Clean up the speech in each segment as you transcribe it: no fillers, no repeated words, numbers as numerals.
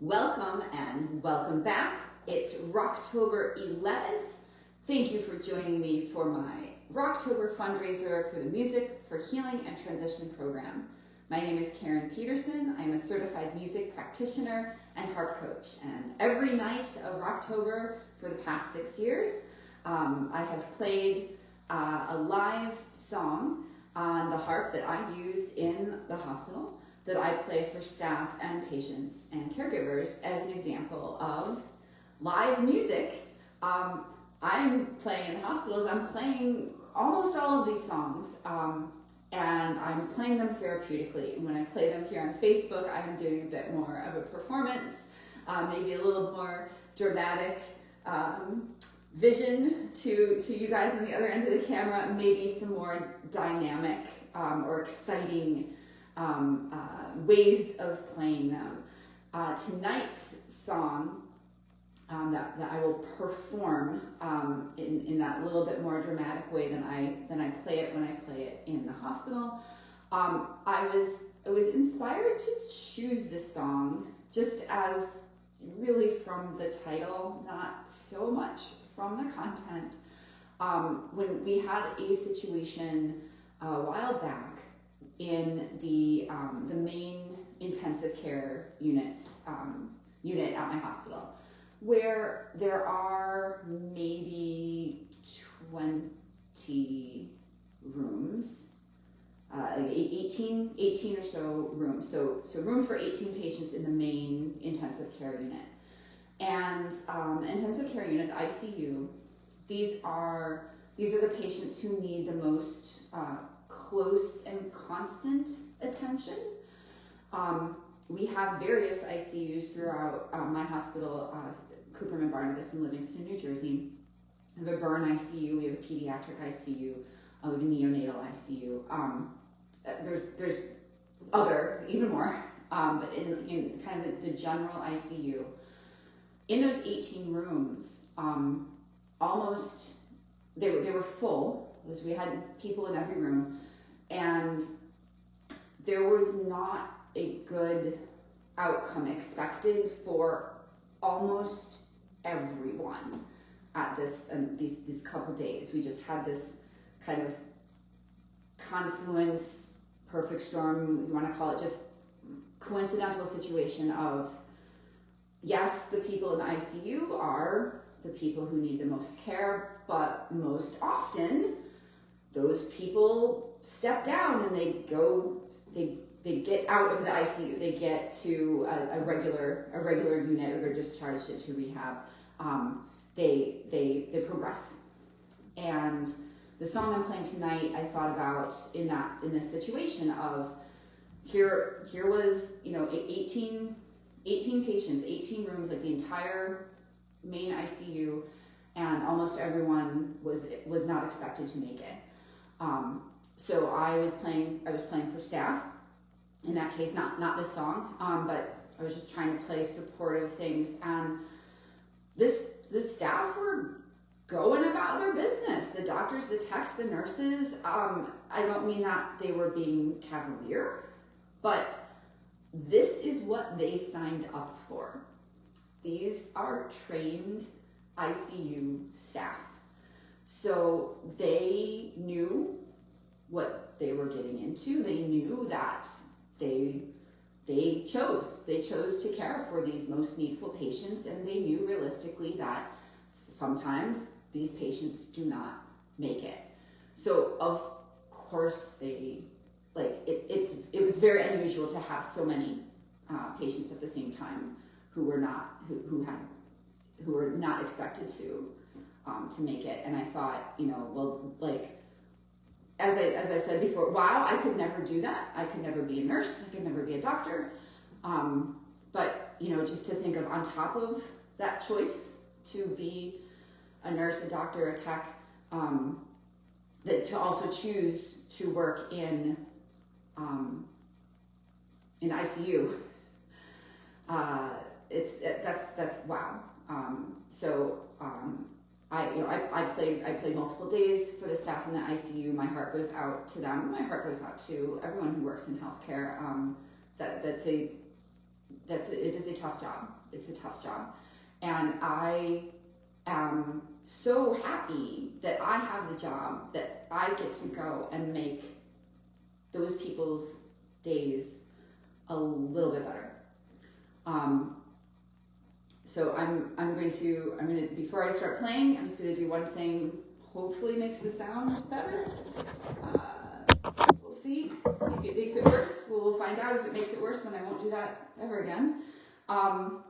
Welcome and welcome back. It's Rocktober 11th. Thank you for joining me for my Rocktober fundraiser for the Music for Healing and Transition program. My name is Karen Peterson. I'm a certified music practitioner and harp coach. And every night of Rocktober for the past 6 years, I have played a live song on the harp that I use in the hospital, that I play for staff and patients and caregivers as an example of live music. I'm playing in the hospitals. I'm playing almost all of these songs, and I'm playing them therapeutically. And when I play them here on Facebook, I'm doing a bit more of a performance, maybe a little more dramatic vision to you guys on the other end of the camera, maybe some more dynamic or exciting ways of playing them. Tonight's song that I will perform in that little bit more dramatic way than I play it when I play it in the hospital. I was inspired to choose this song just as really from the title, not so much from the content. When we had a situation a while back in the main intensive care unit at my hospital, where there are maybe 20 rooms, 18 or so rooms, so room for 18 patients in the main intensive care unit. And intensive care unit, ICU, these are the patients who need the most close and constant attention. We have various ICUs throughout my hospital, Cooperman Barnabas in Livingston, New Jersey. We have a burn ICU, we have a pediatric ICU, we have a neonatal ICU. There's other, even more, but in kind of the general ICU, in those 18 rooms, almost they were full, because we had people in every room, and there was not a good outcome expected for almost everyone at these couple days. We just had this kind of confluence, perfect storm, you want to call it, just coincidental situation of, yes, the people in the ICU are the people who need the most care, but most often those people step down and they get out of the ICU. They get to a regular unit, or they're discharged into rehab. They progress. And the song I'm playing tonight, I thought about in this situation of here was 18 patients, 18 rooms, like the entire main ICU, and almost everyone was not expected to make it. So I was playing for staff. In that case, not this song, but I was just trying to play supportive things, and the staff were going about their business. The doctors, the techs, the nurses. I don't mean that they were being cavalier, but this is what they signed up for. These are trained ICU staff. So they knew what they were getting into. They knew that they chose to care for these most needful patients, and they knew realistically that sometimes these patients do not make it. So of course it was very unusual to have so many patients at the same time who were not expected to make it. And I thought, as I said before, wow, I could never do that. I could never be a nurse. I could never be a doctor. But just to think of, on top of that choice to be a nurse, a doctor, a tech, that to also choose to work in ICU. That's wow. I played multiple days for the staff in the ICU. My heart goes out to them. My heart goes out to everyone who works in healthcare. That's a it is a tough job. It's a tough job. And I am so happy that I have the job that I get to go and make those people's days a little bit better. So I'm going to, before I start playing, I'm just going to do one thing, hopefully makes the sound better. We'll see. Maybe it makes it worse. We'll find out. If it makes it worse, then I won't do that ever again. I'll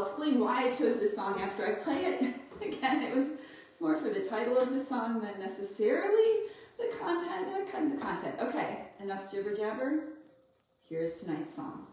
explain why I chose this song after I play it. Again, it's more for the title of the song than necessarily the content, kind of the content. Okay, enough jibber jabber. Here's tonight's song.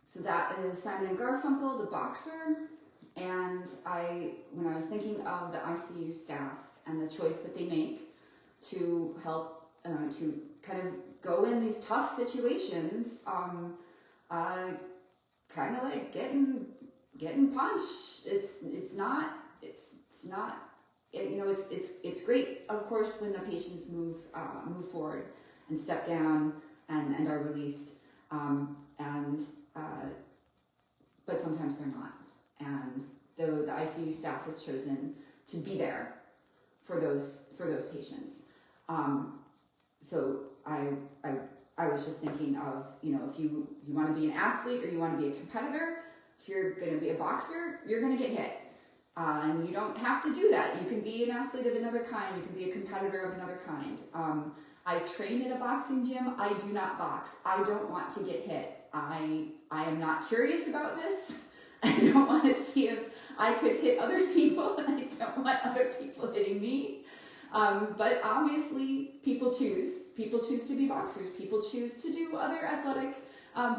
So that is Simon and Garfunkel, the boxer. And when I was thinking of the ICU staff and the choice that they make to help, to kind of go in these tough situations, kind of like getting punched. It's great, of course, when the patients move forward and step down and are released, but sometimes they're not. And the ICU staff has chosen to be there for those patients. So I was just thinking of, if you want to be an athlete or you want to be a competitor, if you're going to be a boxer, you're going to get hit. And you don't have to do that. You can be an athlete of another kind. You can be a competitor of another kind. I train in a boxing gym. I do not box. I don't want to get hit. I am not curious about this. I don't want to see if I could hit other people, and I don't want other people hitting me. But obviously, people choose. People choose to be boxers. People choose to do other athletic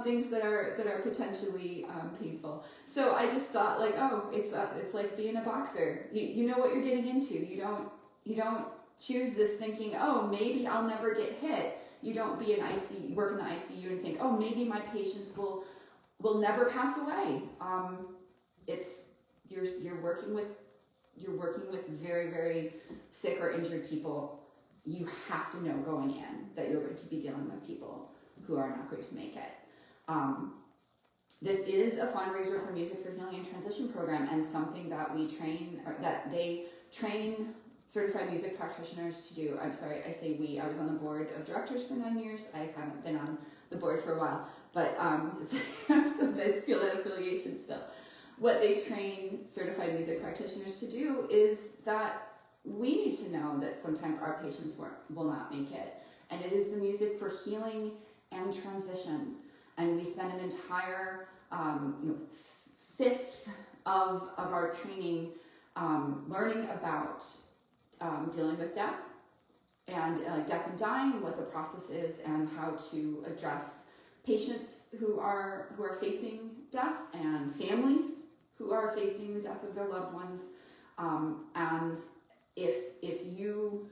things that are potentially painful. So I just thought, like, oh, it's like being a boxer. You know what you're getting into. You don't choose this thinking, oh, maybe I'll never get hit. You don't work in the ICU and think, oh, maybe my patients will never pass away. You're working with very, very sick or injured people. You have to know going in that you're going to be dealing with people who are not going to make it. This is a fundraiser for Music for Healing and Transition program, and something that that they train certified music practitioners to do. I'm sorry, I say we. I was on the board of directors for 9 years. I haven't been on the board for a while, but just sometimes feel that affiliation still. What they train certified music practitioners to do is that we need to know that sometimes our patients will not make it. And it is the music for healing and transition. And we spend an entire fifth of our training learning about dealing with death and death and dying, what the process is, and how to address patients who are facing death and families who are facing the death of their loved ones. And if you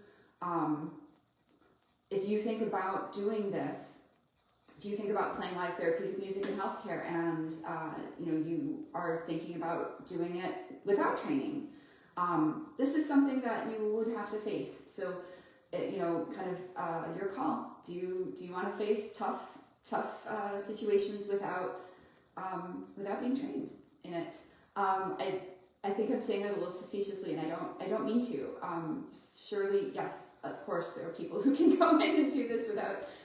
think about doing this, if you think about playing live therapeutic music in healthcare, and you are thinking about doing it without training, this is something that you would have to face. So, your call. Do you want to face tough situations without being trained in it? I think I'm saying that a little facetiously, and I don't mean to. Surely, yes, of course, there are people who can go in and do this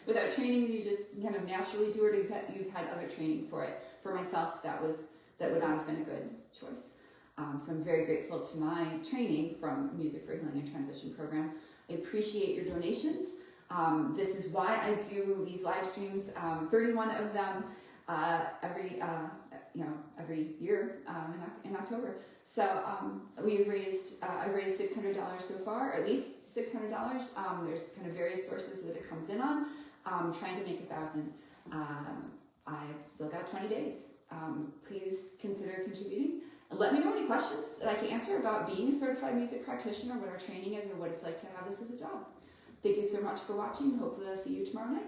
without training. You just kind of naturally do it. You've had other training for it. For myself, that would not have been a good choice. So I'm very grateful to my training from Music for Healing and Transition program. I appreciate your donations. This is why I do these live streams, 31 of them every year in October. So I've raised $600 so far, or at least $600. There's kind of various sources that it comes in on. I'm trying to make 1,000. I've still got 20 days. Please consider contributing. Let me know any questions that I can answer about being a certified music practitioner, what our training is, or what it's like to have this as a job. Thank you so much for watching. Hopefully I'll see you tomorrow night.